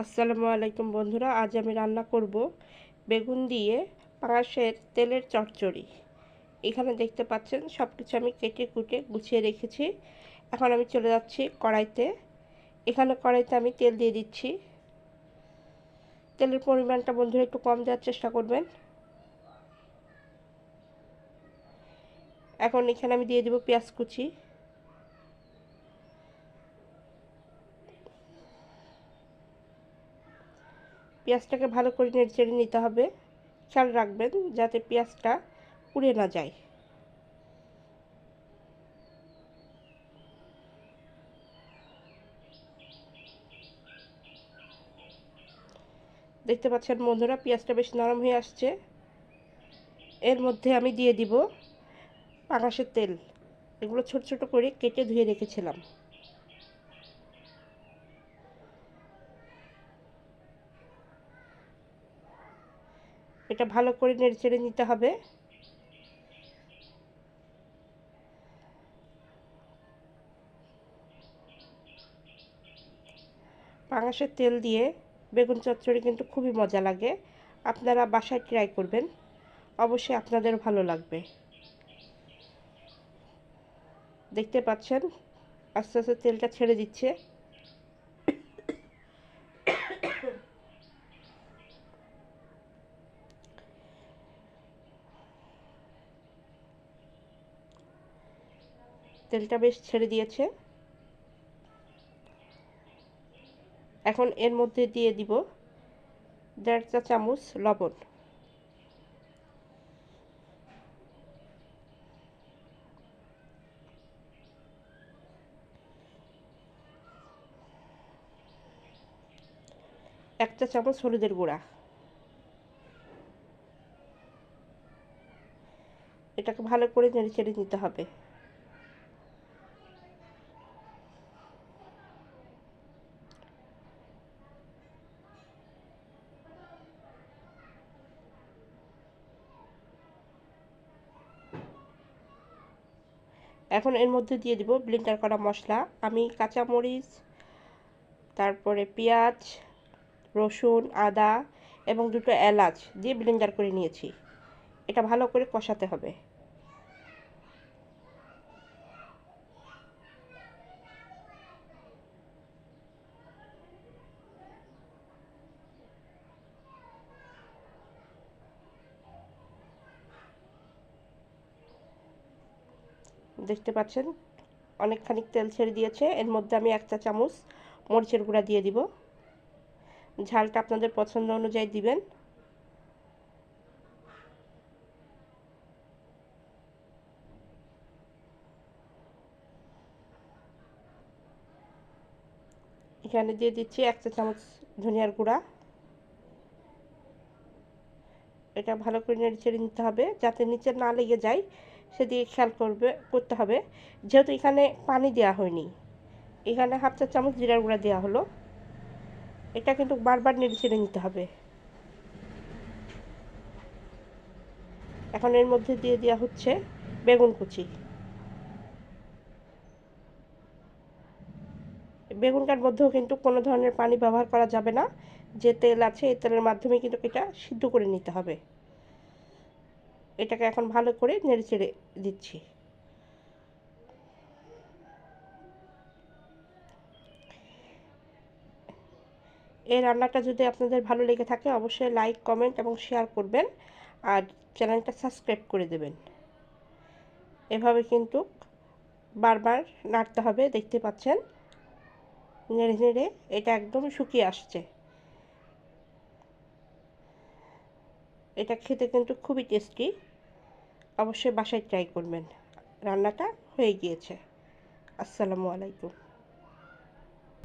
আসসালামু আলাইকুম বন্ধুরা, আজ আমি রান্না করব বেগুন দিয়ে পাঙাশের তেলের চচ্চড়ি। এখানে দেখতে পাচ্ছেন সব কিছু আমি কেটে কুটে গুছিয়ে রেখেছি। এখন আমি চলে যাচ্ছি কড়াইতে। এখানে কড়াইতে আমি তেল দিয়ে দিচ্ছি। তেলের পরিমাণটা বন্ধুরা একটু কম দেওয়ার চেষ্টা করবেন। এখন এখানে আমি দিয়ে দেব পেঁয়াজ কুচি। পেঁয়াজটাকে ভালো করে নেড়ে নিতে হবে। খেয়াল রাখবেন যাতে পেঁয়াজটা পুড়ে না যায়। দেখতে পাচ্ছেন বন্ধুরা, পেঁয়াজটা বেশ নরম হয়ে আসছে। এর মধ্যে আমি দিয়ে দিব পাঙাশের তেল। এগুলো ছোট ছোট করে কেটে ধুয়ে রেখেছিলাম। এটা ভালো করে নেড়েচেড়ে নিতে হবে। পাঙাশের তেল দিয়ে বেগুন চচ্চড়ি কিন্তু খুবই মজা লাগে। আপনারা বাসায় ট্রাই করবেন, অবশ্যই আপনাদের ভালো লাগবে। দেখতে পাচ্ছেন আস্তে আস্তে তেলটা ছেড়ে দিচ্ছে। তেলটা বেশ ছেড়ে দিয়েছে। এখন এর মধ্যে দিয়ে দিব 1.5 চা চামচ লবণ। এক চা চামচ হলুদের গুঁড়া। এটাকে ভালো করে নেড়েচেড়ে নিতে হবে। এখন এর মধ্যে দিয়ে দিব ব্লেন্ডার করা মশলা। আমি কাঁচামরিচ, তারপরে পেঁয়াজ, রসুন, আদা এবং 2টো এলাচ দিয়ে ব্লেন্ডার করে নিয়েছি। এটা ভালো করে কষাতে হবে। দেখতে পাচ্ছেন অনেকখানি তেল ছেড়ে দিয়েছে। এর মধ্যে আমি 1 চা চামচ মরিচের গুঁড়া দিয়ে দিব। ঝালটা আপনাদের পছন্দ অনুযায়ী দিবেন। এখানে দিয়ে দিচ্ছি 1 চা চামচ ধনিয়ার গুঁড়া। এটা ভালো করে নেড়েচেড়ে নিতে হবে যাতে নিচে না লেগে যায়, সেদিকে খেয়াল করতে হবে। যেহেতু এখানে পানি দেওয়া হয়নি, এখানে 1/2 চা চামচ জিরার গুঁড়া দেওয়া হলো। এটা কিন্তু বারবার নেড়েচেড়ে নিতে হবে। এখন এর মধ্যে দিয়ে দেওয়া হচ্ছে বেগুন কুচি। বেগুনটার মধ্যেও কিন্তু কোনো ধরনের পানি ব্যবহার করা যাবে না। যে তেল আছে এই তেলের মাধ্যমে কিন্তু এটা সিদ্ধ করে নিতে হবে। এটাকে এখন ভালো করে নেড়েচেড়ে দিচ্ছি। এই রান্নাটা যদি আপনাদের ভালো লেগে থাকে অবশ্যই লাইক, কমেন্ট এবং শেয়ার করবেন, আর চ্যানেলটা সাবস্ক্রাইব করে দেবেন। এভাবে কিন্তু বারবার নাড়তে হবে। দেখতে পাচ্ছেন নেড়ে নেড়ে এটা একদম শুকিয়ে আসছে। এটা খেতে কিন্তু খুবই টেস্টি। অবশ্যই বাসায় ট্রাই করবেন। রান্নাটা হয়ে গিয়েছে। আসসালামু আলাইকুম।